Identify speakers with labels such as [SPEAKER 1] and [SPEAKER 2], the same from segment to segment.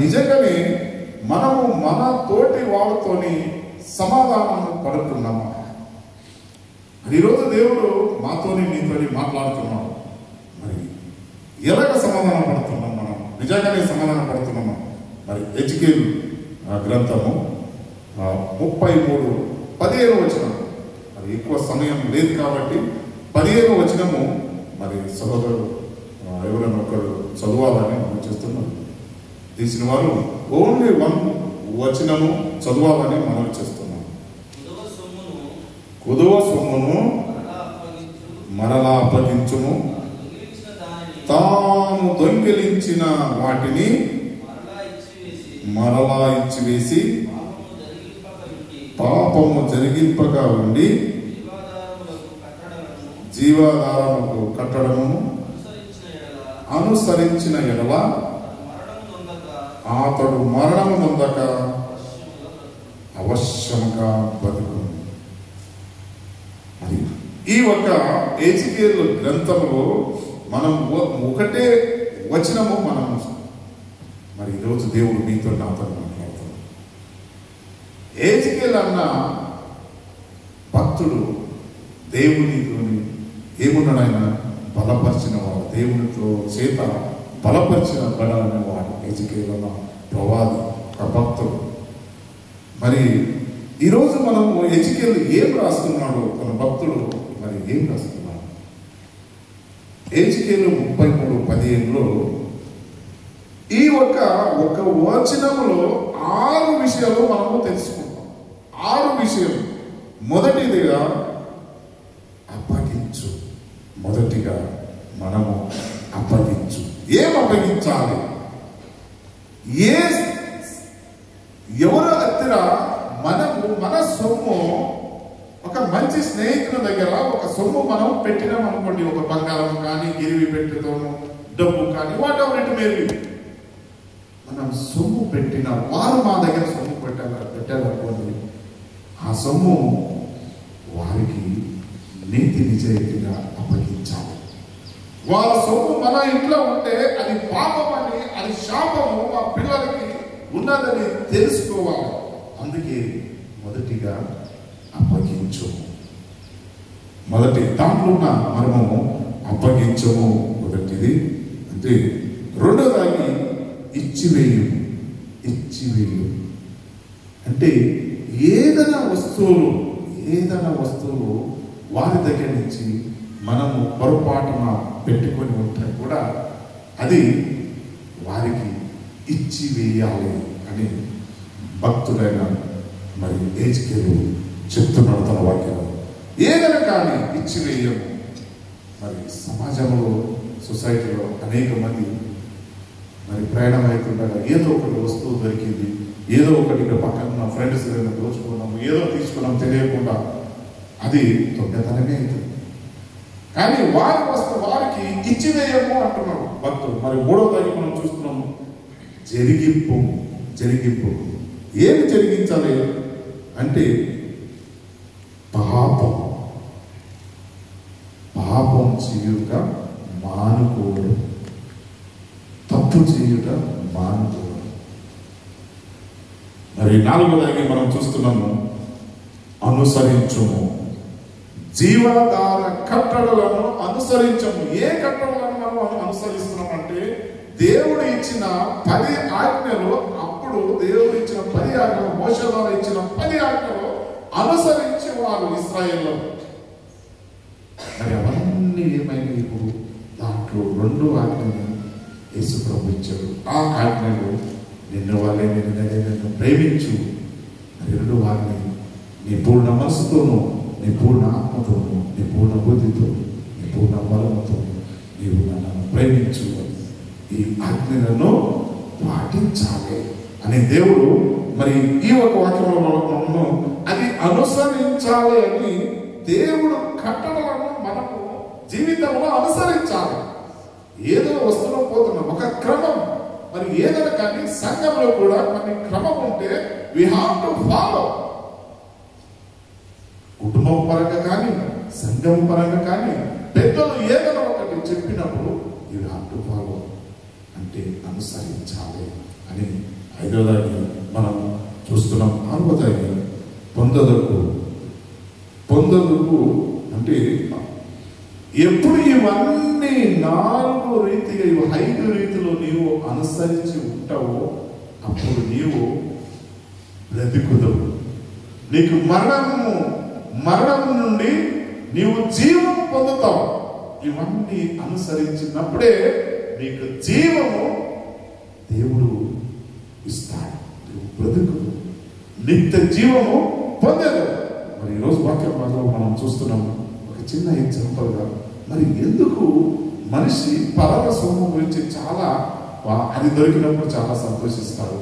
[SPEAKER 1] నిజంగానే మనము మన తోటి వాళ్ళతోని సమాధానం పడుతున్నామా? ఈరోజు దేవుడు మాతోని మీతోని మాట్లాడుతున్నాడు. మరి ఎలాగ సమాధానం పడుతున్నాం మనం? నిజంగానే సమాధానం పడుతున్నామా? మరి హెజ్కేలు గ్రంథము 33:15 వచనం. మరి ఎక్కువ సమయం లేదు కాబట్టి 15 వచనము మరి సహోదరుడు ఎవరైనా ఒకరు చదవాలని మనం చేస్తున్నాం. తీసిన వారు ఓన్లీ 1 వచనము చదవాలని మనం చేస్తున్నాం. కుదువ సొమ్మును మరలా అప్పగించుము, తాను దొంగిలించిన వాటిని మరలా ఇచ్చివేసి పాపము జరిగింపగా ఉండి జీవాధారముకు కట్టడము అనుసరించిన ఎడల అతడు మరణము నొందక అవశ్యముగా బతుకు. ఈ ఒక హెజ్కేలు గ్రంథంలో మనం ఒకటే వచనము మనం మరి ఈరోజు దేవుడు మీతో నాతో మాట్లాడుతున్నాడు. హెజ్కేలు అన్న భక్తుడు దేవునితోని ఏమున్నాడు? ఆయన బలపరిచిన వాడు, దేవునితో చేత బలపరిచిన బలమైన వాడు హెజ్కేలు అన్న ప్రవాది, ఒక భక్తుడు. మరి ఈరోజు మనము హెజ్కేలు ఏం రాస్తున్నాడు? తన భక్తుడు మరి ఏం రాస్తున్నాడు? హెజ్కేలు 33:15లో ఈ ఒక వచనములో 6 విషయాలు మనము తెలుసుకుంటాం. 6 విషయాలు. మొదటిదిగా అప్పగించు. మొదటిగా మనము అప్పగించు. ఏం అప్పగించాలి? ఎవరు దగ్గర మనము మన సొమ్ము, ఒక మంచి స్నేహితుల దగ్గర ఒక సొమ్ము మనం పెట్టినాం అనుకోండి, ఒక బంగారం కానీ గిరివి పెట్టుతాము, డబ్బు కానీ what ever it may be, మనం సొమ్ము పెట్టిన వారు మా దగ్గర సొమ్ము పెట్టాలనుకోండి, ఆ సొమ్ము వారికి నీతి నిజాయితీగా అప్పగించాలి. వాళ్ళ సొమ్ము మన ఇంట్లో ఉంటే అది పాపమని, అది శాపము మా పిల్లలకి ఉన్నదని తెలుసుకోవాలి. అందుకే మొదటిగా అప్పగించము. మొదటి దాంట్లో ఉన్న మర్మము అప్పగించము మొదటిది. అంటే రెండోదాన్ని ఇచ్చివేయు. అంటే ఏదైనా వస్తువులు వారి దగ్గర నుంచి మనము పొరపాటున పెట్టుకొని ఉంటే కూడా అది వారికి ఇచ్చివేయాలి అని భక్తుడైన మరి హెజ్కేలు చెప్తున్నాడు తన వాక్యం. ఏదైనా కానీ ఇచ్చివేయము. మరి సమాజంలో, సొసైటీలో అనేక మంది మరి ప్రయాణం అవుతుండగా ఏదో ఒకటి వస్తువు దొరికింది, ఏదో ఒకటి పక్కన ఫ్రెండ్స్ ఏదైనా దోచుకున్నాము, ఏదో తీసుకున్నాం తెలియకుండా, అది దొంగతనమే అవుతుంది. కానీ వారికి ఇచ్చివేయము అంటున్నాడు భక్తుడు. మరి 3వ తారీఖు మనం చూస్తున్నాము జరిగింపు. ఏమి జరిగించాలి అంటే పాపం చేయుట మానుకోవడం, తప్పు చేయుట మానుకోవడం. మరి 4వ తారీఖు మనం చూస్తున్నాము అనుసరించుము. జీవాధార కట్టడలను అనుసరించము. ఏ కట్టడలను మనం అనుసరిస్తున్నామంటే దేవుడు ఇచ్చిన 10 ఆజ్ఞలు. అప్పుడు దేవుడు ఇచ్చిన 10 ఆజ్ఞలు, మోషే ద్వారా ఇచ్చిన 10 ఆజ్ఞలు అనుసరించి వారు ఇశ్రాయేలు. మరి అవన్నీ ఏమైనా ఇప్పుడు దాంట్లో 2 ఆజ్ఞలు యేసు ప్రభు ఇచ్చాడు. ఆ ఆజ్ఞలు నిన్ను వాళ్ళే నిన్ను ప్రేమించు. మరి 2 ఆజ్ఞలు నీ పూర్ణ మనసుతోనూ, నీ పూర్ణ ఆత్మతోనూ, నీ పూర్ణ బుద్ధితో, నీ పూర్ణ బలముతో నీవు నన్ను ప్రేమించు. ఈ ఆజ్ఞలను పాటించాలి అని దేవుడు మరి ఈ ఒక వాక్యంలో అది అనుసరించాలి అని దేవుడు కట్టడలను మనము జీవితంలో అనుసరించాలి. ఏదో వస్తున్నాం పోతున్నాం, ఒక క్రమం. మరి ఏదైనా కానీ సంఘంలో కూడా కొన్ని క్రమం ఉంటే we have to follow. కుటుంబం పరంగా కానీ, సంఘం పరంగా కానీ పెద్దలు ఏదైనా ఒకటి చెప్పినప్పుడు you have to follow. అంటే అనుసరించాలి అని ఐదవదాన్ని మనం చూస్తున్నాం. ఆరవదాన్ని పొందదకు అంటే ఎప్పుడు ఇవన్నీ 4 రీతిగా 5 రీతిలో నీవు అనుసరించి ఉంటావో అప్పుడు నీవు బ్రతుకుదవు. నీకు మరణం నుండి నీవు జీవం పొందుతావు. ఇవన్నీ అనుసరించినప్పుడే నీకు జీవము దేవుడు ఇస్తాడు. నువ్వు బ్రతుకుదు, నిత్య జీవము పొందేదు. మరి ఈరోజు వాక్యంలో మనం చూస్తున్నాము ఒక చిన్న ఎగ్జాంపుల్గా. మరి ఎందుకు మనిషి పరమ సొమ్ము గురించి చాలా అది దొరికినప్పుడు చాలా సంతోషిస్తాడు.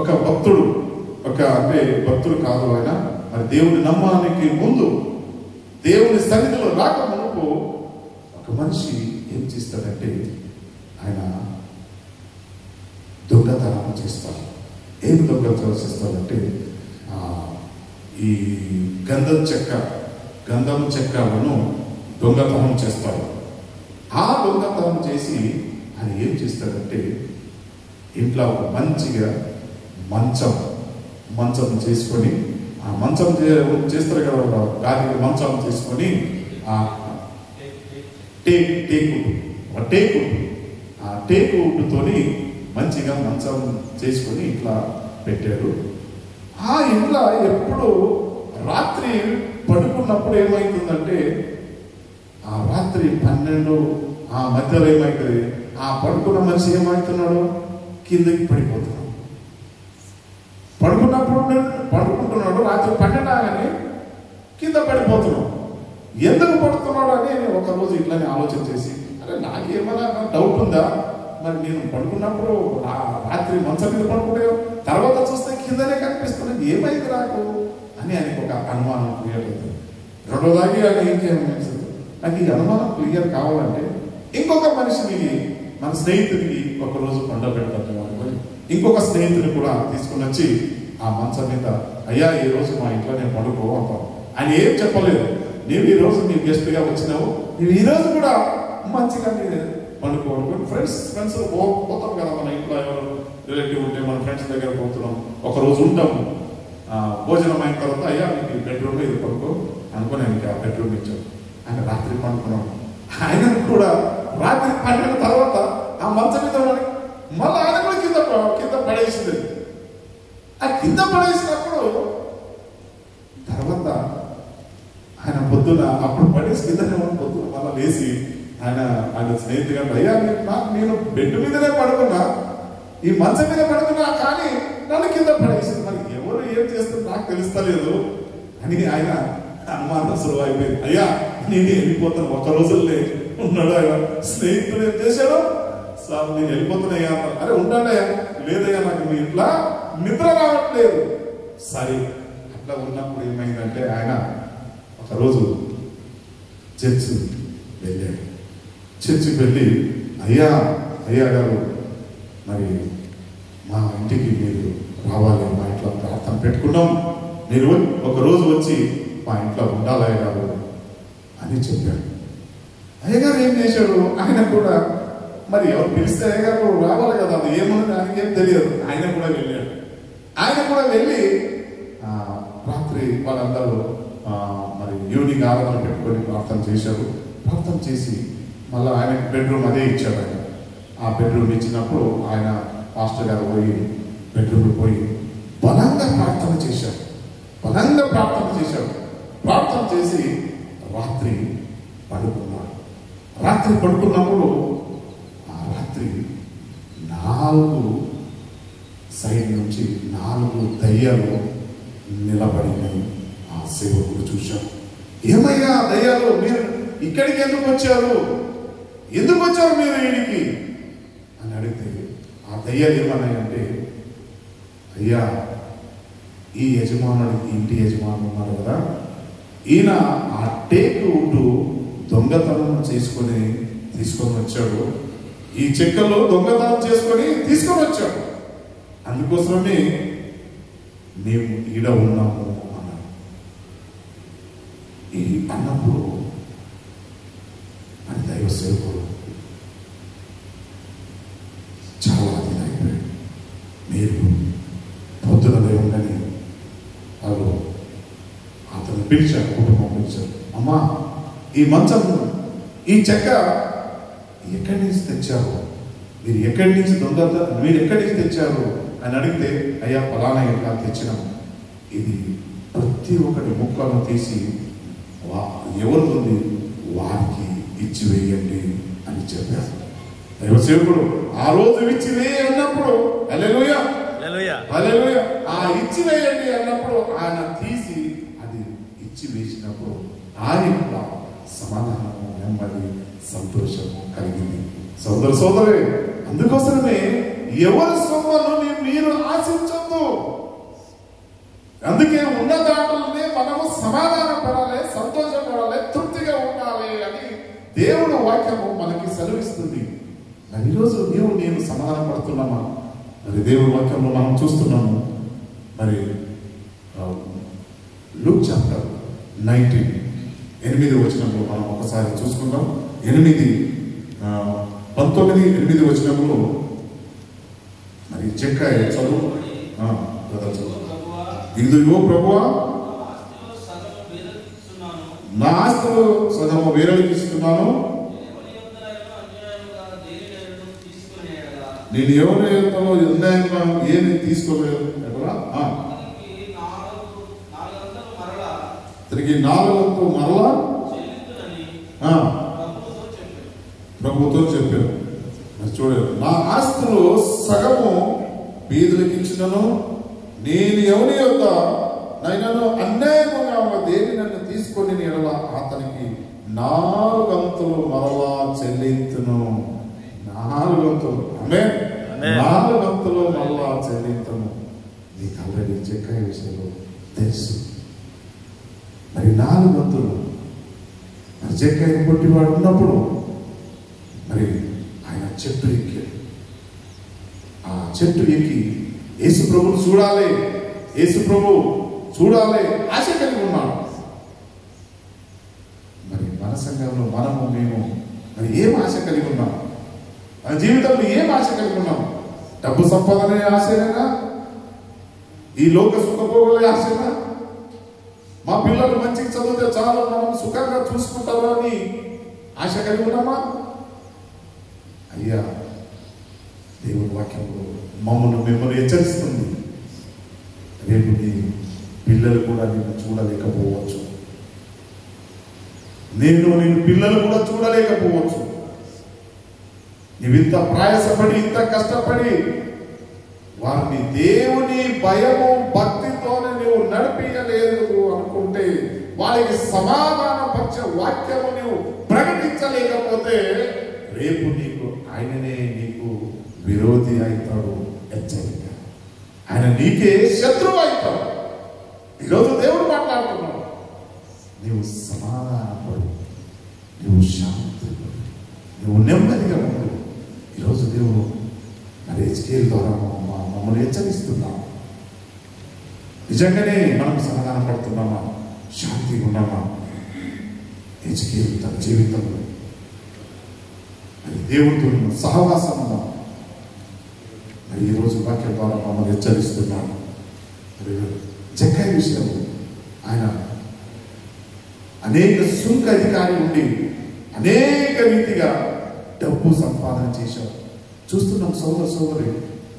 [SPEAKER 1] ఒక భక్తుడు అంటే భక్తుడు కాదు ఆయన, మరి దేవుని నమ్మడానికి ముందు దేవుని సన్నిధిలో రాక మునుపు ఒక మనిషి ఏం చేస్తాడంటే ఆయన దొంగతనం చేస్తాడు. ఏం దొంగతనం చేస్తాడంటే ఈ గంధం చెక్కలను దొంగతనం చేస్తాడు. ఆ దొంగతనం చేసి ఆయన ఏం చేస్తాడంటే ఇంట్లో ఒక మంచిగా మంచం చేసుకొని, ఆ మంచం చేస్తారు కదా గాలికి మంచం చేసుకొని ఆ టేకు వుడ్తోని మంచిగా మంచం చేసుకొని ఇట్లా పెట్టాడు. ఆ ఇంట్లో ఎప్పుడు రాత్రి పడుకున్నప్పుడు ఏమైతుందంటే ఆ రాత్రి 12 ఆ మధ్యలో ఏమైతుంది, ఆ పడుకున్న మనిషి ఏమవుతున్నాడు, కిందకి పడిపోతున్నాడు. పడుకుంటున్నాడు, రాత్రి 12 అవగానే కింద పడిపోతున్నాడు. ఎందుకు పడుతున్నాడు అని ఒకరోజు ఇట్లానే ఆలోచన చేసి, అరే నాకేమైనా డౌట్ ఉందా, మరి నేను పడుకున్నప్పుడు రాత్రి మంచం మీద పడుకుంటే తర్వాత చూస్తే కిందనే కనిపిస్తున్నాను, ఏమైంది నాకు అని ఆయనకు ఒక అనుమానం క్లియర్ అవుతుంది. రెండోదాగి ఆయన ఇంకేమనిపిస్తుంది, నాకు ఈ అనుమానం క్లియర్ కావాలంటే ఇంకొక మనిషిని, మన స్నేహితుడికి ఒకరోజు పండుగ పెడతాను అనుకొని ఇంకొక స్నేహితుని కూడా తీసుకుని వచ్చి ఆ మంచం మీద, అయ్యా ఈ రోజు మా ఇంట్లో నేను పడుకో అంటాను. ఆయన ఏం చెప్పలేదు, నీవు ఈ రోజు నీ గెస్ట్గా వచ్చినావు, నీవు ఈ రోజు కూడా మంచిగా పండుకో అనుకోని ఫ్రెండ్స్ పోతాం కదా, మన ఇంట్లో ఎవరు రిలేటివ్ ఉంటే మన ఫ్రెండ్స్ దగ్గర పోతున్నాం, ఒకరోజు ఉంటాము. భోజనం అయిన తర్వాత అయ్యా మీకు బెడ్రూమ్లో ఇది పడుకో అనుకుని ఆయనకి ఆ బెడ్రూమ్ ఇచ్చాడు. ఆయన రాత్రి పండుకున్నాం. ఆయన కూడా రాత్రి 12 తర్వాత ఆ మంచం మీద మళ్ళీ ఆయన కూడా కింద పడేసింది. ఆ కింద పడేసినప్పుడు తర్వాత ఆయన పొద్దున అప్పుడు పడేసి కిందనే పొద్దున మళ్ళీ లేచి ఆయన స్నేహితుడు, అయ్యా నేను బెడ్ మీదనే పడుకున్నా, ఈ మంచం మీద పడుకున్నా, కానీ నన్ను కింద పడేసింది, మరి ఎవరు ఏం చేస్తుంది నాకు తెలుస్తలేదు అని ఆయన అనుమానం సులువు అయిపోయింది. అయ్యా నేను వెళ్ళిపోతాను, ఒక రోజుల్లో ఉన్నాడు. ఆయన స్నేహితుడు ఏం చేశాడు, సార్ నేను వెళ్ళిపోతున్నాయ్యా, అరే ఉంటాడయ్యా, లేదయ్యా నాకు మీ ఇంట్లో నిద్ర రావట్లేదు. సరే అట్లా ఉన్నప్పుడు ఏమైందంటే ఆయన ఒకరోజు చర్చికి వెళ్ళి అయ్యా గారు మరి మా ఇంటికి మీరు రావాలి, మా ఇంట్లో ప్రార్థన పెట్టుకున్నాం, మీరు ఒకరోజు వచ్చి మా ఇంట్లో ఉండాలి అయ్యగారు అని చెప్పాడు. అయ్యగారు ఏం చేశాడు, ఆయన కూడా మరి ఎవరు పిలిస్తే అయ్యగారు రావాలి కదా, అది ఏమన్నది ఆయనకేం తెలియదు. ఆయన కూడా వెళ్ళాడు. ఆయన కూడా వెళ్ళి రాత్రి వాళ్ళందరూ మరి ఈవినింగ్ ఆరాధన పెట్టుకొని ప్రార్థన చేశారు. ప్రార్థన చేసి మళ్ళీ ఆయనకి బెడ్రూమ్ అదే ఇచ్చాడు. ఆయన ఆ బెడ్రూమ్ ఇచ్చినప్పుడు ఆయన పాస్టర్ గారు పోయి బెడ్రూమ్లో పోయి బలంగా ప్రార్థన చేశాడు. ప్రార్థన చేసి రాత్రి పడుకున్నాడు. రాత్రి పడుకున్నప్పుడు ఆ రాత్రి 4 సైడ్ నుంచి 4 దయ్యాలు నిలబడినాయి. ఆ సేవకుడు చూశాడు. ఏమయ్యా దయ్యాలు, మీరు ఇక్కడికి ఎందుకు వచ్చారు మీరు వీడికి అని అడిగితే ఆ దయ్యాలు ఏమన్నాయంటే, అయ్యా ఈ యజమానుడికి, ఇంటి యజమానుడు ఉన్నారు కదా, ఈయన ఆ టేకు వుడ్ దొంగతనం చేసుకొని తీసుకొని వచ్చాడు, ఈ చెక్కలో దొంగతనం చేసుకొని తీసుకొని వచ్చాడు, అందుకోసమే మేము ఈడ ఉన్నాము అన్నాడు. ఈ అన్నప్పుడు అని దైవ సేవకుడు చాలా పిలిచారు, కుటుంబం పిలిచారు. అమ్మా, ఈ మంచం, ఈ చెక్క ఎక్కడి నుంచి తెచ్చారు? మీరు ఎక్కడి నుంచి మీరు ఎక్కడి నుంచి తెచ్చారు అని అడిగితే, అయ్యా ఫలానా ఎట్లా తెచ్చినాము, ఇది ప్రతి ఒక్కటి ముక్కను తీసి ఎవరిది వారికి ఇచ్చి వేయండి అని చెప్పారు. దైవసేవకుడు ఆ రోజు ఇచ్చి వేయ అన్నప్పుడు, హల్లెలూయా హల్లెలూయా, ఆ ఇచ్చి వేయండి అన్నప్పుడు ఆయన తీసి అది ఇచ్చి వేసినప్పుడు ఆయన సమాధానము, నెమ్మది, సంతోషము కలిగింది. సోదరి, అందుకోసమే ఎవరి సొమ్మను మీరు ఆశించొద్దు. అందుకే ఉన్న దాంట్లోనే మనము సమాధాన పడాలి, సంతోషపడాలి, తృప్తిగా ఉండాలి అని దేవుడు వాక్యము మనకి సెలవిస్తుంది. మరి ఈరోజు నేను సమాధాన పడుతున్నామా? మరి దేవుడి వాక్యంలో మనం చూస్తున్నాము. మరి లూక్ చాప్టర్ 19 8వ వచనంలో మనం ఒకసారి చూసుకుందాం. 19 వచనంలో మరి చెక్కాయ చదువు. ఇదిగో ప్రభువా, నా ఆస్తులు సగము వేరేకి ఇస్తున్నాను. నేను ఎవరి అన్యాయంగా ఏమి తీసుకోలేదు ఎక్కడా తిరిగి 4 మరలా ప్రభుతో చెప్పారు. చూడారు, నా ఆస్తులు సగము బీదులకు ఇచ్చినను, నేను ఎవరి యొక్క నైనాను అన్యాయముగా దేని నన్ను తీసుకొని ఎడల అతనికి 4 మరలా చెల్లింతును. 4 ఆమేన్. 4 మరలా చెల్లింతును. నీకు ఆల్రెడీ చెక్కాయ విషయంలో తెలుసు. మరి 4 మరి చెక్కాయ కొట్టివాడు ఉన్నప్పుడు మరి ఆయన చెట్టు ఎక్కాడు. ఆ చెట్టు ఎక్కి యేసు ప్రభువు చూడాలి, యేసు ప్రభు చూడాలి ఆశ కలిగి ఉన్నాడు. మరి మన సంఘంలో మేము మరి ఏం ఆశ కలిగి ఉన్నాం? మన జీవితంలో ఏం ఆశ కలిగి ఉన్నాం? డబ్బు సంపాదనే ఆశేనా? ఈ లోక సుఖభోగులే ఆశేనా? మా పిల్లలు మంచిగా చదివితే చాలు, మనం సుఖంగా చూసుకుంటారు అని ఆశ కలిగి ఉన్నామా? అయ్యా, దేవుని వాక్యంలో మిమ్మల్ని హెచ్చరిస్తుంది. రేపు నీ పిల్లలు కూడా నిన్ను చూడలేకపోవచ్చు. నిన్ను పిల్లలు కూడా చూడలేకపోవచ్చు. నీవింత ప్రయాసపడి, ఇంత కష్టపడి వారిని దేవుని భయము భక్తితోనే నువ్వు నడిపించలేదు అనుకుంటే, వారికి సమాధానపరిచే వాక్యము నువ్వు ప్రకటించలేకపోతే, రేపు ఆయననే నీకు విరోధి అవుతాడు. హెచ్చరిక. ఆయన నీకే శత్రువు అవుతాడు. ఈరోజు దేవుడు మాట్లాడుతున్నాడు. నువ్వు సమాధానపడు, నువ్వు శాంతి, నువ్వు నెమ్మదిగా ఉండు. ఈరోజు దేవుడు మరి హెచ్కేల్ ద్వారా మమ్మల్ని హెచ్చరిస్తున్నాం. నిజంగానే మనం సమాధాన పడుతున్నామా? శాంతిగా ఉన్నామా? హెచ్కేల్ తన జీవితంలో మరి దేవుడితో సహవాసం ఉందా? మరి ఈరోజు వాక్యం ద్వారా మమ్మల్ని హెచ్చరిస్తున్నాడు. జక్కయ్య విషయంలో ఆయన అనేక సుంక అధికారి ఉండి అనేక రీతిగా డబ్బు సంపాదన చేశారు. చూస్తున్నాం సోదరి,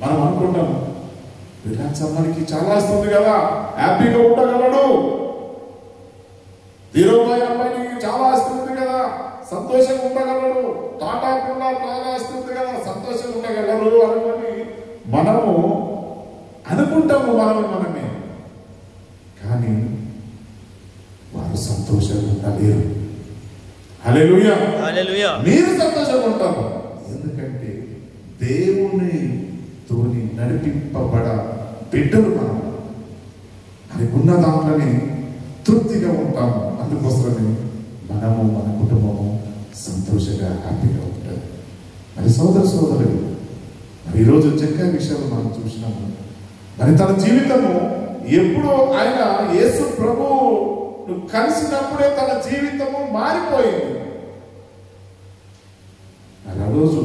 [SPEAKER 1] మనం అనుకుంటాం రిలాక్స్ అమ్మానికి చాలా వస్తుంది కదా, హ్యాపీగా ఉండగలడు. ధీరోబాయి అమ్మాయికి చాలా వస్తుంది కదా, సంతోషంగా ఉండగలడు. టాటా కూడా బాగా వస్తుంది కదా, సంతోషంగా ఉండగలరు అనుకొని మనము అనుకుంటాము మనమే. కానీ వారు సంతోషంగా ఉండలేరు. హల్లెలూయా హల్లెలూయా. మీరు సంతోషంగా ఉంటారు, ఎందుకంటే దేవుని తోని నడిపింపబడ బిడ్డలు మనం. అది ఉన్న దాంట్లోనే తృప్తిగా ఉంటాము. అందుకోసమే మనము మన కుటుంబము సంతోషంగా హ్యాపీగా ఉంటారు. మరి సోదరులు, మరి ఈరోజు జక్కయ్య విషయంలో మనం చూసినాము. మరి తన జీవితము ఎప్పుడు ఆయన యేసు ప్రభువు కలిసినప్పుడే తన జీవితము మారిపోయింది. మరి ఆ రోజు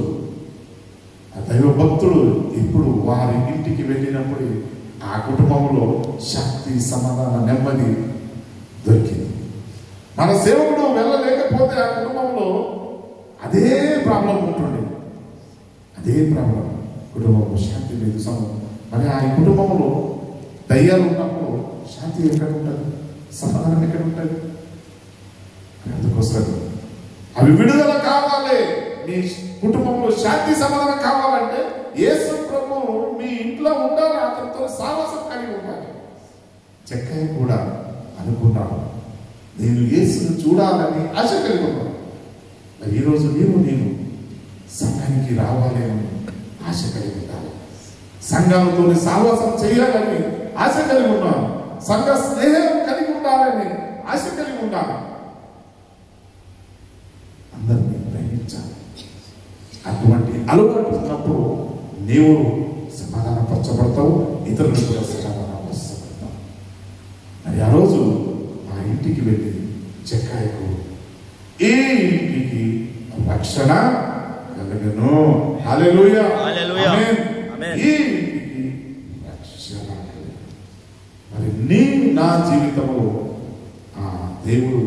[SPEAKER 1] ఆ దైవ భక్తుడు ఇప్పుడు వారి ఇంటికి వెళ్ళినప్పుడు ఆ కుటుంబంలో శాంతి, సమాధాన, నెమ్మది దొరికింది. మన సేవకుడు వెళ్ళలేకపోతే ఆ కుటుంబంలో అదే ప్రాబ్లం ఉంటుంది, అదే ప్రాబ్లం. కుటుంబంలో శాంతి లేదు. మరి ఆ కుటుంబంలో దయ్యాలు ఉన్నప్పుడు శాంతి ఎక్కడ ఉంటుంది, సమాధానం ఎక్కడ ఉంటుంది? అందుకోసం అవి విడుదల కావాలి. మీ కుటుంబంలో శాంతి సమాధానం కావాలంటే యేసు ప్రభు మీ ఇంట్లో ఉండాలి, అతనితో సావాసం కలిగి ఉండాలి. చెక్కయ్య కూడా అనుకున్నాను, నేను యేసును చూడాలని ఆశ కలిగి ఉన్నాను. మరి ఈరోజు నేను సంఘానికి రావాలి అని ఆశ కలిగి ఉండాలి. సంఘంతో సావాసం చేయాలని ఆశ కలిగి ఉన్నాను. సంఘ స్నేహం కలిగి ఉండాలని ఆశ కలిగి ఉండాలి. అందరినీ ప్రేమించాలి. అటువంటి అలవాటు ఉన్నప్పుడు నీవు సమాధానపరచబడతావు, ఇతరులు కూడా సమాధానపరచబడతావు. మరి ఆ రోజు ఆ ఇంటికి వెళ్ళి చెక్కాయకు ఈ ఇంటికి రక్షణ కలగను. హల్లెలూయా, ఆమేన్. ఈ ఇంటికి రక్షణ. మరి నా జీవితంలో ఆ దేవుడు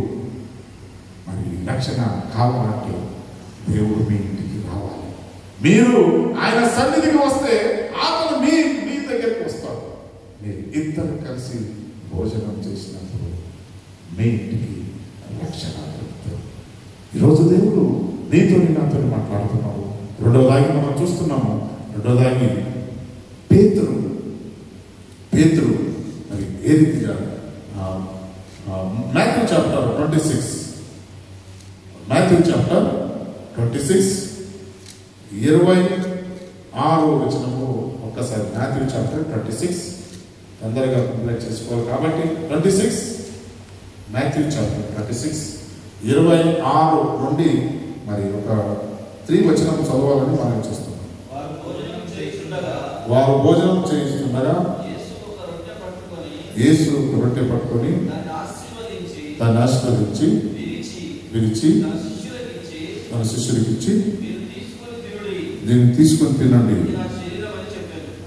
[SPEAKER 1] మరి రక్షణ కావాలంటే దేవుడు మీ ఇంటికి రావాలి. మీరు ఆయన సన్నిధికి వస్తే అతను మీ దగ్గరికి వస్తాడు. మీరు ఇద్దరు కలిసి భోజనం చేసినప్పుడు మీ ఇంటికి రక్షణ దొరుకుతుంది. ఈరోజు దేవుడు నీతో నాతో మాట్లాడుతున్నాడు. రెండోదాగి మనం చూస్తున్నాము. రెండోదాగి పేతురు మరి ఏ రీతిగా మాథ్యూ చాప్టర్ 26 26 వచనము ఒక్కసారి. మాథ్యూ చాప్టర్ 26 తొందరగా కంప్లీట్ చేసుకోవాలి కాబట్టి 26 మాథ్యూ చాప్టర్ 26 26 నుండి మరి ఒక 3 వచనం చదవాలని మనం చూస్తున్నాం. వారు భోజనం చేయిస్తుండగా యేసు ఒక రొట్టె పట్టుకొని దాన్ని ఆశీర్వదించి విరిచి తన శిష్యుడికి ఇచ్చి, దీన్ని తీసుకొని తినండి,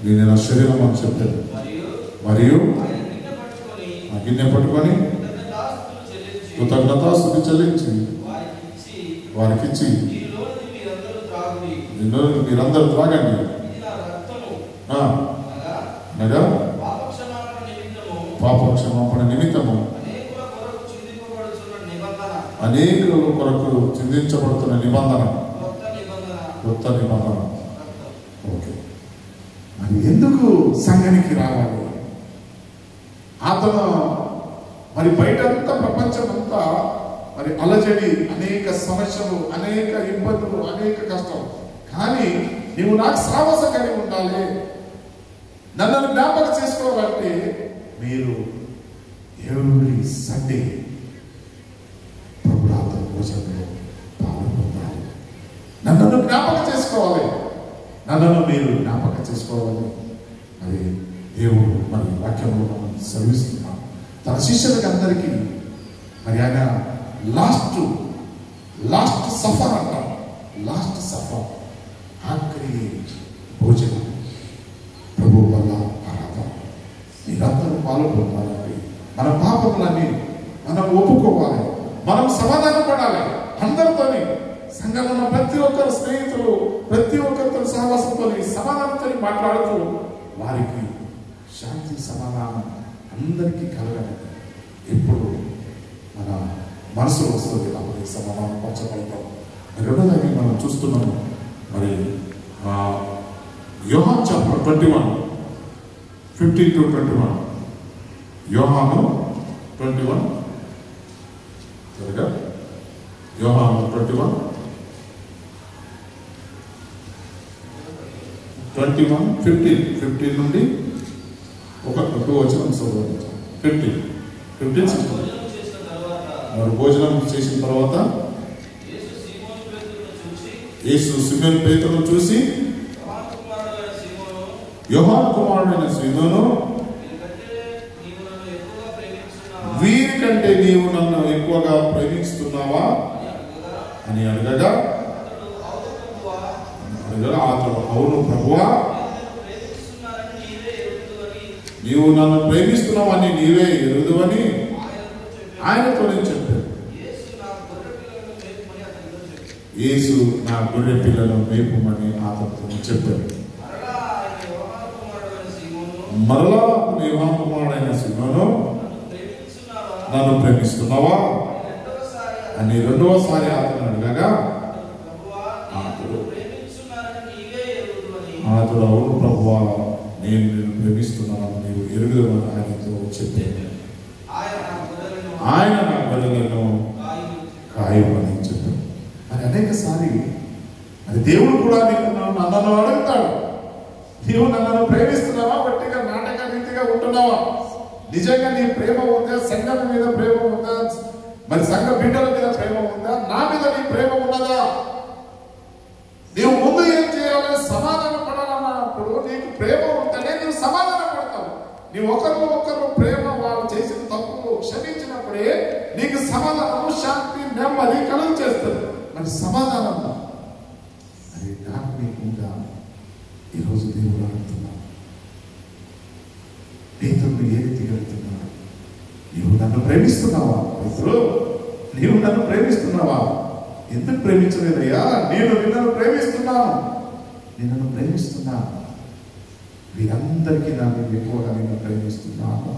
[SPEAKER 1] దీన్ని నా శరీరం అని చెప్పారు. మరియు ఆ గిన్నె పట్టుకొని కృతజ్ఞతాస్తుతి చెల్లించి వారికిచ్చి, మీరందరూ త్రాగండి, అనగా పాపక్షమాపణ నిమిత్తము అనేకుల కొరకు చిందించబడుతున్న నిబంధన, కొత్త నిబంధన. ఓకే, మరి ఎందుకు సంఘానికి రావాలి? అతను మరి బయటంతా ప్రపంచం అంతా మరి అలజడి, అనేక సమస్యలు, అనేక ఇబ్బందులు, అనేక కష్టం. కానీ నువ్వు నాకు సాహసం కలిగి ఉండాలి, నన్ను జ్ఞాపకం చేసుకోవాలంటే మీరు ఎవ్రీ సండే ప్రభురాత్రి భోజనంలో పాల్గొనాలి. నన్ను జ్ఞాపకం చేసుకోవాలి, నన్ను మీరు జ్ఞాపకం చేసుకోవాలి. మరి దేవుడు మరి వాక్యంలో మనం సెలవిస్తున్నాం. తన శిష్యులకి అందరికీ మరి ఆయన లాస్ట్ సఫర్ అంటాం. లాస్ట్ సఫర్, ఆఖరి భోజనం, ప్రభు వల్ల ఆరాధన. మీరందరూ పాల్గొనాలండి. మన పాపములన్నీ మనం ఒప్పుకోవాలి, మనం సమాధాన పడాలి. అందరితోని సంఘంలో ఉన్న ప్రతి ఒక్కరు స్నేహితులు, ప్రతి ఒక్కరితో సహవాసంతో సమాధానంతో మాట్లాడుతూ వారికి శాంతి సమాధానం అందరికీ కలగాలి. ఎప్పుడు మన మనసులో వస్తుంది అప్పుడు సమాధానం పంచగలుగుతాం. రెండోదాన్ని మనం చూస్తున్నాము. మరి యోహాను చాప్టర్ 21 15-21. యోహాను 21 సరిగా యోహాను 21:15 నుండి ఒక 2 వచనం చదవాలి. 15-16. మరి భోజనం చేసిన తర్వాత యేసు సిమోను పేతురును చూసి, యోహాను కుమారుడైన సీమోను, వీరికంటే నీవు నన్ను ఎక్కువగా ప్రేమిస్తున్నావా అని అడగగా అతడు, అవును ప్రభువా, నీవు నన్ను ప్రేమిస్తున్నావని నీవే ఎరుగుదువని ఆయనతోనే చెప్పారు, యేసు నా గొర్రె పిల్లలను మేపుమని అతనితో చెప్పారు. మరలా యోహాను కుమారుడైన సీమోను, నన్ను ప్రేమిస్తున్నావా అని రెండవసారి అతను అడగగా అతడు అవును ప్రభువా, నేను నిన్ను ప్రేమిస్తున్నాను, నీవు ఎరుగుదమని ఆయనతో చెప్పాను. ఆయన నా గొర్రెలను కాయమని చెప్పాడు. మరి అనేక సారి మరి దేవుడు కూడా నన్ను అడుగుతాడు, నీవు నన్ను ప్రేమిస్తున్నావా, గట్టిగా నాటక రీతిగా ఉంటున్నావా, నిజంగా నీ ప్రేమ ఉందా, సంఘం మీద ప్రేమ ఉందా, మరి సంఘ బిడ్డల మీద ప్రేమ ఉందా, నా మీద నీ ప్రేమ ఉన్నదా? నీవు ముందు ఏం చేయాలని సమాధాన పడాలన్నప్పుడు నీకు ప్రేమ ఉంటేనే నీవు సమాధాన పడతావు. నీవు ఒకరు ప్రేమ వాళ్ళు చేసిన తప్పులు క్షమించినప్పుడే నీకు సమాధానము, శాంతి, నెమ్మది కలుగు చేస్తుంది. మరి సమాధానం అది నాకు నీకుందా? ఈరోజు దేవుడు అడుగుతున్నాడు, పేతురుని ఏ రీతిగా అడుగుతున్నాడు, నీవు నన్ను ప్రేమిస్తున్నావా? పేతురు, నీవు నన్ను ప్రేమిస్తున్నావా? ఎందుకు ప్రేమించలేదయ్యా? నేను నిన్ను ప్రేమిస్తున్నాను, నిన్ను ప్రేమిస్తున్నాను, వీరందరికీ నన్ను ఎక్కువగా నిన్ను ప్రేమిస్తున్నాను.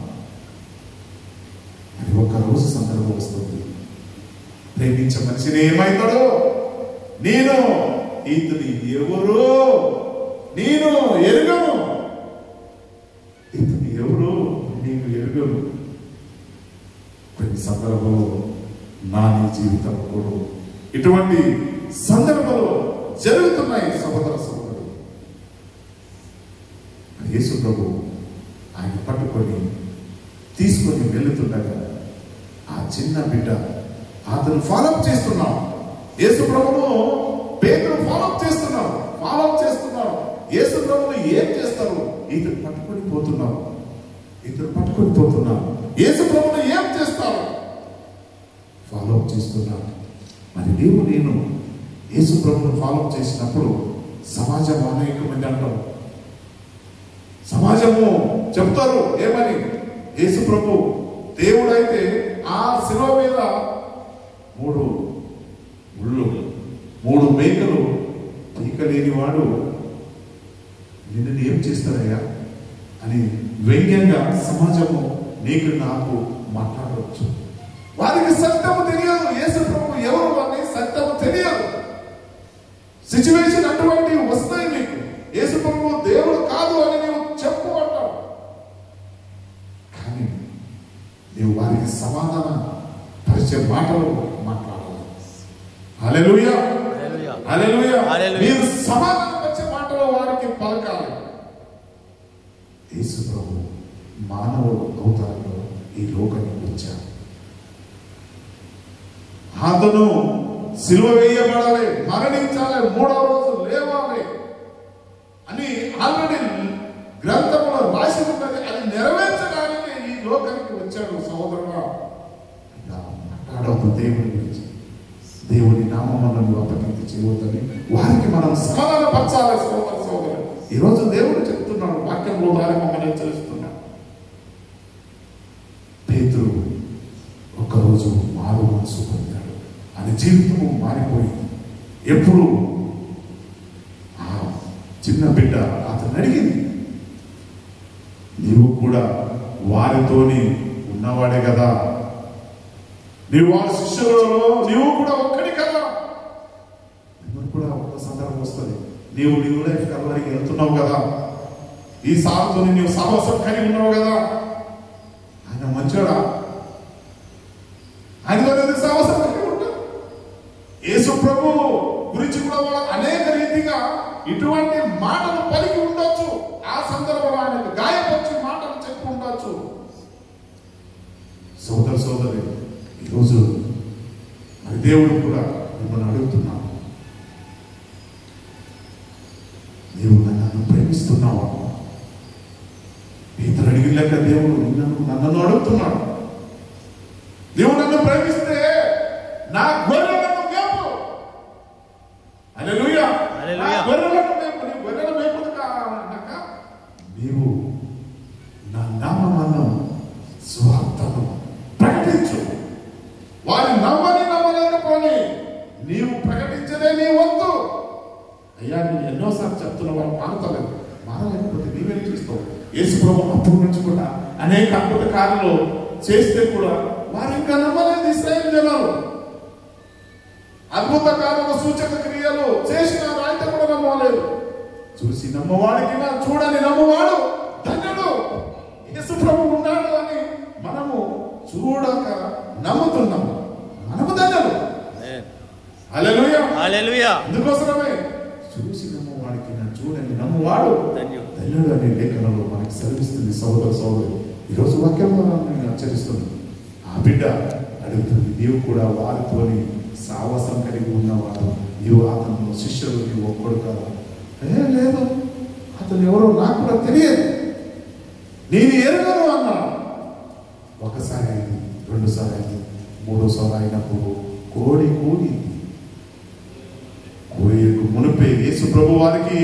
[SPEAKER 1] అది ఒక రోజు సందర్భం వస్తుంది, ప్రేమించే మనిషిని ఏమవుతాడు, నేను ఇతని ఎవరు నేను ఎరుగను, ఇతని ఎవరు నీకు ఎరుగను. కొన్ని సందర్భంలో నా నీ జీవితం కూడా ఇటువంటి సందర్భాలు జరుగుతున్నాయి. సహోదర సహోదరులు, యేసు ప్రభు ఆయన పట్టుకొని తీసుకొని వెళుతుండగా ఆ చిన్న బిడ్డ అతను ఫాలోఅప్ చేస్తున్నాడు. యేసు ప్రభును పేతురు ఫాలోఅప్ చేస్తున్నాడు. యేసు ప్రభును ఏం చేస్తారు? ఇతను పట్టుకొని పోతున్నారు. యేసు ప్రభును ఏం చేస్తారు? ఫాలోఅప్ చేస్తున్నారు. మరి నీవు నేను యేసు ప్రభును ఫాలోఅప్ చేసినప్పుడు సమాజం అనేక మంది అంటారు, సమాజము చెప్తారు ఏమని, యేసు ప్రభు దేవుడైతే ఆ శిలువ మీద 3 ముళ్ళు 3 మేకలు పీకలేని వాడు నిన్ను ఏం చేస్తారయ్యా అని వ్యంగ్యంగా సమాజము నీకు నాకు మాట్లాడవచ్చు. వారికి సత్యము తెలియదు, యేసు ప్రభు ఎవరు అని సత్యము తెలియదు. సిచ్యువేషన్ అటువంటివి వస్తాయి నీకు. యేసు ప్రభు దేవుడు కాదు అని నీవు చెప్పు అంటావు, కానీ నీవు వారికి సమాధాన పరిచే మాటలు మాట్లాడాలి. హల్లెలూయా, హల్లెలూయా. మీరు సమాధాన పరిచే మాటలు వారికి పలకాలి. యేసు ప్రభు మానవుడు అవతారంలో ఈ లోకానికి వచ్చాడు. అతను సిలువ వేయబడాలి, మరణించాలి, 3వ రోజు లేవాలి అని ఆల్రెడీ గ్రంథంలో రాసి ఉన్నది. అది నెరవేర్చడానికి ఈ లోకానికి వచ్చాడు. సహోదరుడా, మాట్లాడవద్దు దేవుని గురించి, దేవుని నామములను అపకీర్తి చేయవద్దని వారికి మనం సమాధాన పరచాలి. సహోదరు, ఈరోజు దేవుడు చెప్తున్నాడు, వాక్యంలో ద్వారా మమ్మల్ని హెచ్చరిస్తున్నాడు. పేతురు ఒక్కరోజు మారు మనసు పొందాడు, ఆయన జీవితము మారిపోయింది. ఎప్పుడు ఆ చిన్న బిడ్డ అతను అడిగింది, నీవు కూడా వారితోని ఉన్నవాడే కదా, నీవు వారి శిష్యులలో నీవు కూడా ఒక్కడి కదా. నీవు కూడా ఒక సందర్భం వస్తుంది, నీవు లైఫ్ కలవరికి వెళ్తున్నావు కదా, ఈ సార్తో నీవు సహవాసం కలిగి ఉన్నావు కదా. ఆయన మంచోడా? ఆయనతో సహవాసం కలిగి ఉంటావు. యేసు ప్రభు గురించి కూడా వాళ్ళు అనేక రీతిగా ఇటువంటి మాటలు పలికి ఉండొచ్చు. ఆ సందర్భంలో ఆయనకు గాయపరిచి మాటలు చెప్పి ఉండొచ్చు. సోదరి, ఈరోజు మరి దేవుడు కూడా మిమ్మల్ని అడుగుతున్నాను, నీవు నన్ను ప్రేమిస్తున్నావా? ఇతరు అడిగిలేక దేవుడు నన్ను అడుగుతున్నాడు, నీవు నన్ను ప్రేమిస్తే నా గొర్రెలను మేపు. హల్లెలూయా, నా గొర్రెలను మేపు. నీ గొర్రెల మేపుడు కాక నీవు నా నామమును సువార్తను ప్రకటించు. అనేక అద్భుత కార్యాలు చేస్తే కూడా వారు ఇంకా నమ్మలేదు. ఇశ్రాయేలు జనాలు అద్భుత కార్యాలు సూచక క్రియలు చేసిన అయితే కూడా నమ్మలేదు. చూసి నమ్మవాడికి చూడని నమ్మవాడు ధన్యుడు, యేసు ప్రభు ఉన్నాడు అని మనము చూడక నమ్ముతున్నాము, మనము ధన్యులు. హల్లెలూయా హల్లెలూయా. అందుకోసమే చూసి నమ్మవాడికి చూడని నమ్మవాడు ధన్యుడు అనే లేఖనంలో మనకి సెలవిస్తుంది. సోదర సోదరు, ఈరోజు వాక్యంలో నేను ఆచరిస్తుంది. ఆ బిడ్డ అడుగుతుంది, నీవు కూడా వారితోని సావాసం కలిగి ఉన్నవాడు, నీవు అతను శిష్యులు నీవు ఒక్కడు కదా? లేదు, అతను ఎవరో నాకు కూడా తెలియదు, నేను ఎరగను అన్నాడు. ఒకసారి అయింది, రెండుసారి అయింది, మూడోసారి అయినప్పుడు కోడి కూడింది. కోడికు మునిపే యేసు ప్రభు వారికి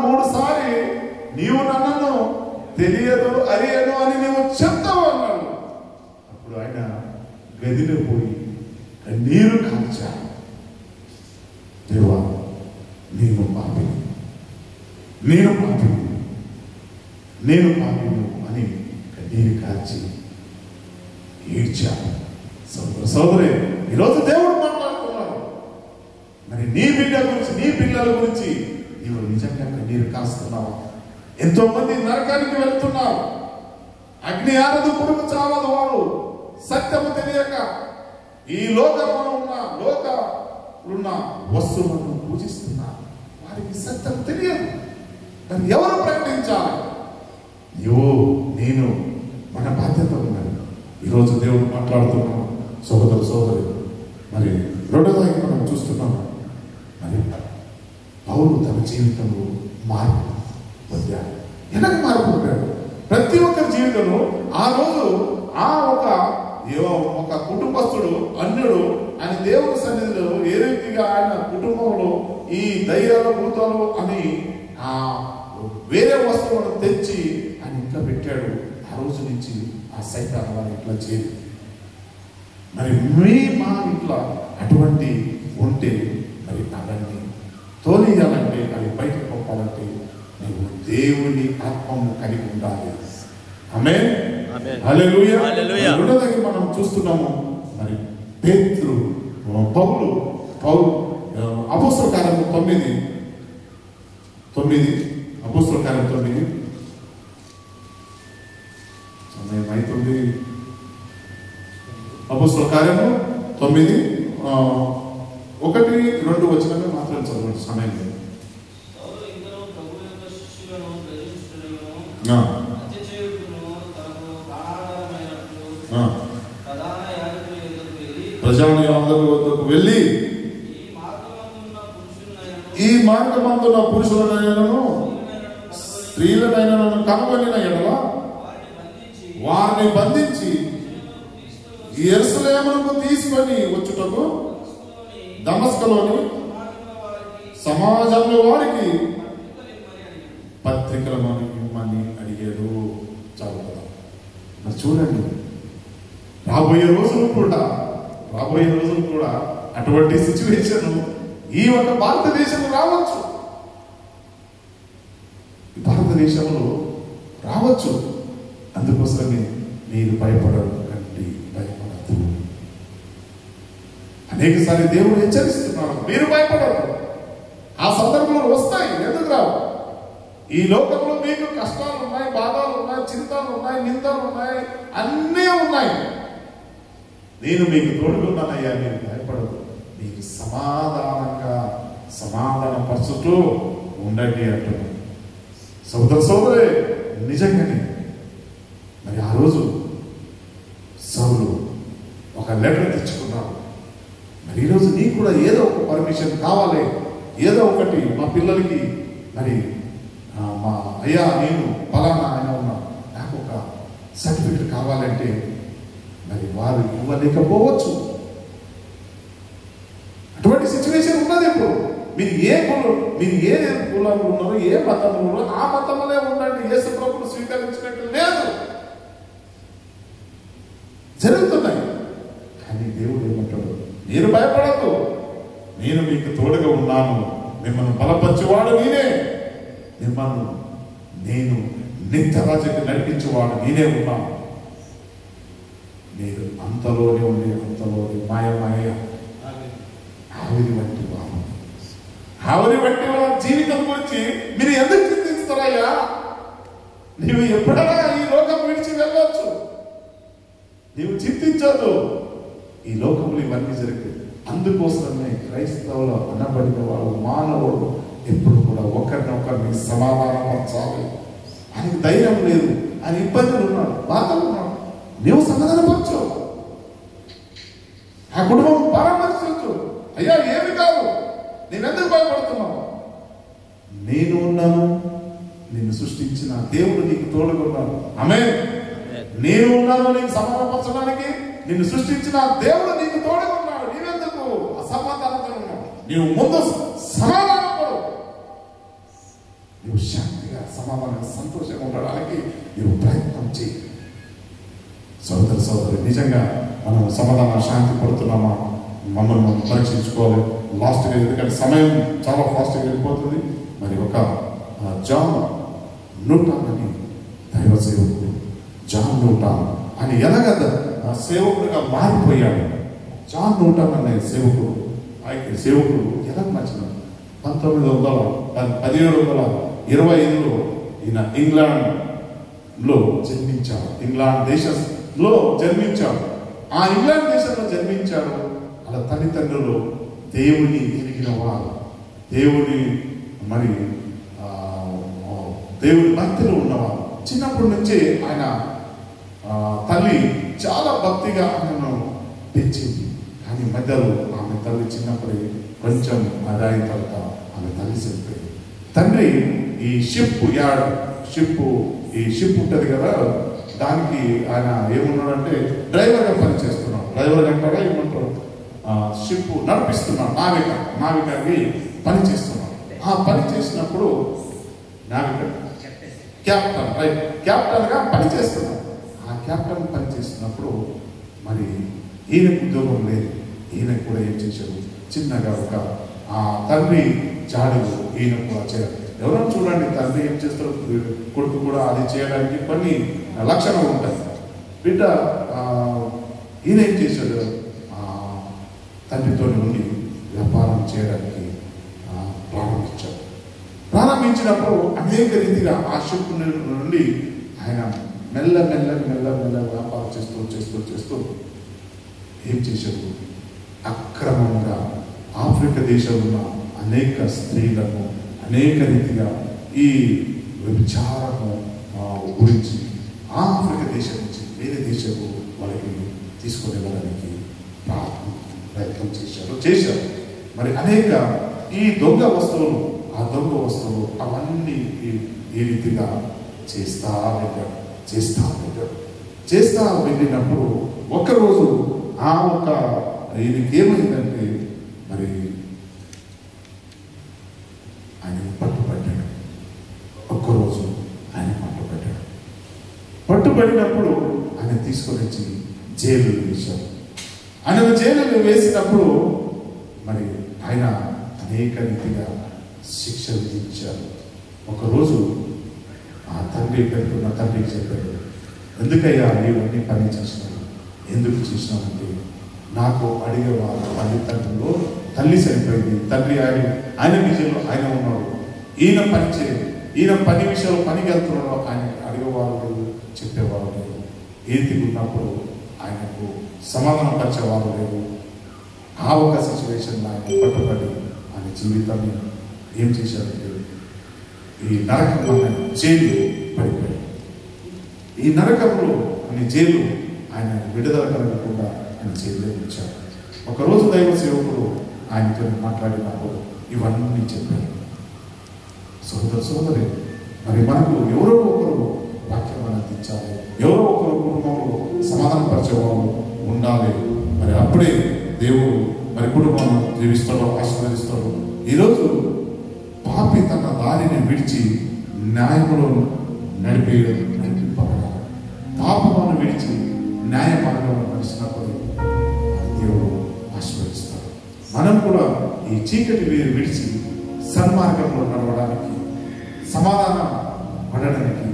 [SPEAKER 1] మూడుసారి నీవు నన్ను తెలియదు అరియను అని నీవు చెప్తావు అన్నాడు. అప్పుడు ఆయన గదిలో పోయి నీరు కాల్చాడు. దేవా, నేను పాపిని అని కన్నీరు కాల్చి ఏడ్చాను. సోదరే, ఈరోజు దేవుడు మాట్లాడుతున్నాడు. మరి నీ బిడ్డ గురించి, నీ పిల్లల గురించి నీవు నిజంగా కన్నీరు కాస్తున్నావు. ఎంతో మంది నరకానికి వెళ్తున్నారు. అగ్ని ఆరదు, పురుగు చావదు. వారు సత్యము తెలియక ఈ లోకంలో ఉన్న వస్తువులను పూజిస్తున్నారు. వారికి సత్యం తెలియదు. మరి ఎవరు ప్రకటించాలి? నేను మన బాధ్యత ఉన్నది. ఈరోజు దేవుడు మాట్లాడుతున్నాడు. సోదరి, మరి రెండోదానికి మనం చూస్తున్నాము. మరి పౌలు తన జీవితంలో మార్పు పొందాడు. ఎలాగ మార్పు పొందాడు? ప్రతి ఒక్కరి జీవితంలో ఆ రోజు ఒక కుటుంబస్తుడు అన్యుడు అని దేవుని సన్నిధిలో ఏ రీతిగా ఆయన కుటుంబంలో ఈ దయ్యాలు భూతాలు అని వేరే వస్తువులను తెచ్చి ఆయన ఇంట్లో పెట్టాడు. ఆ రోజు నుంచి ఆ సైతాన్ వాళ్ళ ఇంట్లో చేరి, మరి మా ఇంట్లో అటువంటి ఉంటే మరి అవన్నీ తోలియాలంటే, అవి బయటకు పంపాలంటే నువ్వు దేవుని ఆత్మను కలిగి ఉండాలి. ఆమేన్ హల్లెలూయా హల్లెలూయా. రెండోది మనం చూస్తున్నాము. మరి పేతురు, పౌలు అపోస్తల కార్యం 9 అపోస్తల కార్యం 9 సమయం అవుతుంది. అపోస్తల కార్యము 9 1-2 వచనమే మాత్రం చదవండి, సమయం లేదు. ప్రజానికుల వద్దకు వెళ్ళి ఈ మార్గమందున్న పురుషులనైనను స్త్రీలనైనను కనుగొనిన ఎడల వారిని బంధించి యెరూషలేమునకు తీసుకొని వచ్చుటకు దమస్కులోని సమాజంలో వారికి పత్రికలు ఇవ్వమని అడిగారు. చాలు కదా. మరి చూడండి, రాబోయే రోజులు కూడా అటువంటి సిచ్యువేషన్ ఈ ఒక భారతదేశంలో రావచ్చు. అందుకోసమే మీరు భయపడకండి, భయపడద్దు. అనేకసారి దేవుడు హెచ్చరిస్తున్నాడు, మీరు భయపడరు. ఆ సందర్భంలో వస్తాయి, ఎందుకు రావు? ఈ లోకంలో మీకు కష్టాలు ఉన్నాయి, బాధలు ఉన్నాయి, చింతలు ఉన్నాయి, నిందలు ఉన్నాయి, అన్నీ ఉన్నాయి. నేను మీకు తోడుకున్నానయ్యా, మీరు భయపడదు. మీరు సమాధానపరుచుతూ ఉండండి అంటున్నాను. సోదరే, నిజంగానే మరి ఆ రోజు సౌలు ఒక లెటర్ తెచ్చుకున్నాడు. మరి ఈరోజు నీకు కూడా ఏదో ఒక పర్మిషన్ కావాలి, ఏదో ఒకటి. మా పిల్లలకి మరి మా అయ్యా నేను పలానా ఆయన ఉన్నా, నాకు ఒక సర్టిఫికెట్ కావాలంటే మరి వారు ఇవ్వలేకపోవచ్చు. అటువంటి సిచ్యువేషన్ ఉన్నది. ఇప్పుడు మీరు ఏ కులంలో ఉన్నారో, ఏ మతంలో ఉన్నారో ఆ మతంలో ఉండండి. యేసు ప్రభువును స్వీకరించినట్టు లేదు, జరుగుతున్నాయి. కానీ దేవుడు ఏమంటాడు? మీరు భయపడద్దు, నేను మీకు తోడుగా ఉన్నాను, మిమ్మల్ని బలపరిచేవాడు నేనే, నేను నిత్యరాజుకి నడిపించేవాడు నేనే ఉన్నాను. మీరు అంతలోనే ఉండి అంతలోనే మాయ ఆవిరి వంటి వారు. ఆవిరి వంటి వాళ్ళ జీవితం గురించి మీరు ఎందుకు చింతిస్తారయ్యా? నీవు ఎప్పుడైనా ఈ లోకం విడిచి వెళ్ళవచ్చు, నీవు చింతించదు. ఈ లోకంలో ఇవన్నీ జరిగాయి. అందుకోసమే క్రైస్తవులు అనబడిన వాళ్ళు మానవుడు ఎప్పుడు కూడా ఒకరినొకరిని సమాధానపరచాలి. ఆయనకు ధైర్యం లేదు, ఆయన ఇబ్బందులు ఉన్నాడు, బాధలు ఉన్నాడు. నీవు సమాధానపరచు, ఆ కుటుంబం పరామర్శించు. అయ్యా ఏమి కాదు, నేనెందుకు భయపడుతున్నావు? నేను ఉన్నాను, నిన్ను సృష్టించిన దేవుడు నీకు తోడుకున్నాడు. ఆమేన్. నేను ఉన్నాను నీకు సమాధానపరచడానికి, నిన్ను సృష్టించిన దేవుడు నీకు తోడుకున్నాడు. నీవెందుకు అసమాధానంగా ఉన్నావు? నీవు ముందు సమాధానపడు. నీవు శాంతిగా సమాధానంగా సంతోషంగా ఉండడానికి నీవు ప్రయత్నం చేయి. సోదరి నిజంగా మనం సమాధాన శాంతి పడుతున్నామా? మమ్మల్ని మనం పరీక్షించుకోవాలి. లాస్ట్గా, ఎందుకంటే సమయం చాలా ఫాస్ట్గా వెళ్ళిపోతుంది. మరి ఒక జాన్ న్యూటన్ అని దైవ సేవకుడు, జాన్ న్యూటన్ అని ఎలాగ సేవకుడిగా మారిపోయాడు. జాన్ న్యూటన్ అనే సేవకుడు ఎలా నచ్చినాడు? 1725లో ఈయన ఇంగ్లాండ్లో జన్మించాడు. ఇంగ్లాండ్ దేశంలో జన్మించాడు. ఆ ఇంగ్లాండ్ దేశంలో జన్మించాడు. అలా తల్లిదండ్రులు దేవుని ఎరిగిన వారు, దేవుని భక్తిలో ఉన్నవారు. చిన్నప్పటి నుంచి ఆయన తల్లి చాలా భక్తిగా ఆయనను పెంచింది. కానీ మధ్యలో ఆమె తల్లి చిన్నప్పుడే కొంచెం అదాయిన తర్వాత ఆమె తల్లి చనిపోయింది. తండ్రి ఈ షిప్ ఉంటుంది కదా, దానికి ఆయన ఏమున్నాడంటే డ్రైవర్గా పనిచేస్తున్నాడు. డ్రైవర్గా అంటారా ఏమంటారు, షిప్ నడిపిస్తున్నాడు. నావికకి పని చేస్తున్నాడు. ఆ పని చేసినప్పుడు క్యాప్టెన్గా పనిచేస్తున్నాడు. ఆ క్యాప్టెన్ పని చేస్తున్నప్పుడు మరి ఈయనకు ఉద్యోగం లేదు. ఈయన కూడా ఏం చేశాడు, చిన్నగా ఒక తండ్రి జాడీలో ఈయన కూడా చేయాలి. ఎవరైనా చూడండి, తండ్రి ఏం చేస్తారు, కొడుకు కూడా అది చేయడానికి కొన్ని లక్షణాలు ఉంటాయి. బిడ్డ ఈయన ఏం చేశాడు, తండ్రితో ఉండి వ్యాపారం చేయడానికి ప్రారంభించినప్పుడు అనేక రీతిగా ఆ షిప్ నుండి ఆయన మెల్ల వ్యాపారం చేస్తూ ఏం చేశాడు, అక్రమంగా ఆఫ్రికా దేశంలో ఉన్న అనేక స్త్రీలను అనేక రీతిగా ఈ వ్యభిచారము గురించి ఆఫ్రికా దేశం నుంచి వేరే దేశము వాళ్ళకి తీసుకొని వెళ్ళడానికి ప్రయత్నం చేశారు. మరి అనేక ఈ దొంగ వస్తువులు అవన్నీ ఈ రీతిగా చేస్తా వెళ్ళినప్పుడు ఒక్కరోజు ఈయనకి ఏమైందంటే మరి ఆయన పట్టుబడ్డాడు. ఒక్కరోజు ఆయన పట్టుబడినప్పుడు ఆయన తీసుకొని వచ్చి జైలు వేశారు. ఆయన జైలు వేసినప్పుడు మరి ఆయన అనేక రీతిగా శిక్ష విధించారు. ఒకరోజు ఆ తండ్రికి చెప్పాడు, ఎందుకయ్యా ఇవన్నీ పని చేసినావు, ఎందుకు చేసినావంటే, నాకు అడిగేవారు తల్లిదండ్రులు, తల్లి చనిపోయింది, తండ్రి ఆయన విషయంలో ఆయన ఉన్నాడు, ఈయన పని చేయదు, ఈయన పని విషయంలో పనికి వెళ్తున్నాడు, ఆయన అడిగేవారు లేదు, చెప్పేవారు లేదు. ఏది ఉన్నప్పుడు ఆయనకు సమాధానం పరిచేవారు లేదు. ఆ ఒక సిచ్యువేషన్లో ఆయన పట్టుబడి ఆయన జీవితాన్ని ఏం చేశారంటే ఈ నరకంలో ఆయన జైలు పడిపోయాడు. ఈ నరకంలో ఆయన జైలు ఆయన విడుదల కలగకుండా ఆయన జైల్లో ఉంచారు. ఒకరోజు దైవ సేవకుడు ఆయనతో మాట్లాడినప్పుడు ఇవన్నీ చెప్పారు. సోదరి మరి మనకు ఎవరో ఒకరు వాక్యం అందించాలి, ఎవరో ఒకరు కుటుంబంలో సమాధానపరిచేవాళ్ళు ఉండాలి. మరి అప్పుడే దేవుడు మరి కుటుంబాన్ని జీవిస్తాడో ఆశీర్వదిస్తాడు. ఈరోజు పాపి తన దారిని విడిచి న్యాయములో నడిపింపబడాలి. పాపమును విడిచి న్యాయ మార్గంలో నడిచినప్పుడు దేవుడు ఆశీర్వదిస్తాడు. మనం కూడా ఈ చీకటి విడిచి సన్మార్గంలో నడవడానికి, సమాధానం పడడానికి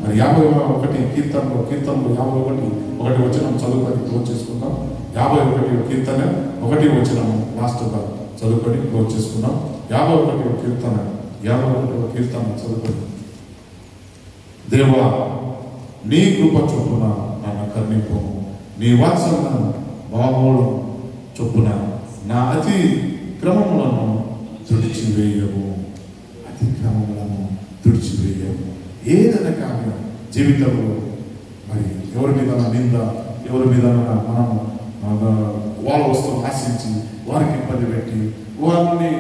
[SPEAKER 1] మరి 51 కీర్తనలో 51 వచనం చదువుకొని క్లోజ్ చేసుకుందాం. 51 కీర్తన 1 వచనం లాస్ట్గా చదువుకొని క్లోజ్ చేసుకుందాం. 51 కీర్తన చదువుకొని. దేవా, నీ కృప చొప్పున నన్ను కరుణింపు, నీ వాత్సల్యం బాహువులు చొప్పున నా అతి క్రమములను తుడిచివేయము. ఏదైనా కానీ జీవితంలో మరి ఎవరి మీద నింద, ఎవరి మీద మనము వాళ్ళ వస్తువులు ఆశించి వారికి ఇబ్బంది పెట్టి వారిని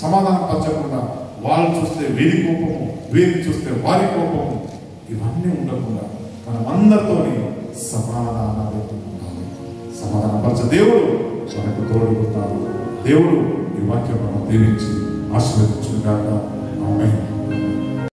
[SPEAKER 1] సమాధానపరచకుండా, వాళ్ళు చూస్తే వీరి కోపము, వీరిని చూస్తే వారి కోపము, ఇవన్నీ ఉండకుండా మనం అందరితోని సమాధానపరచ దేవుడు మనకు తోడుకుంటారు. దేవుడు ఈ వాక్యం మనం దీవించి ఆశీర్వదించుగాక. ఆమేన్.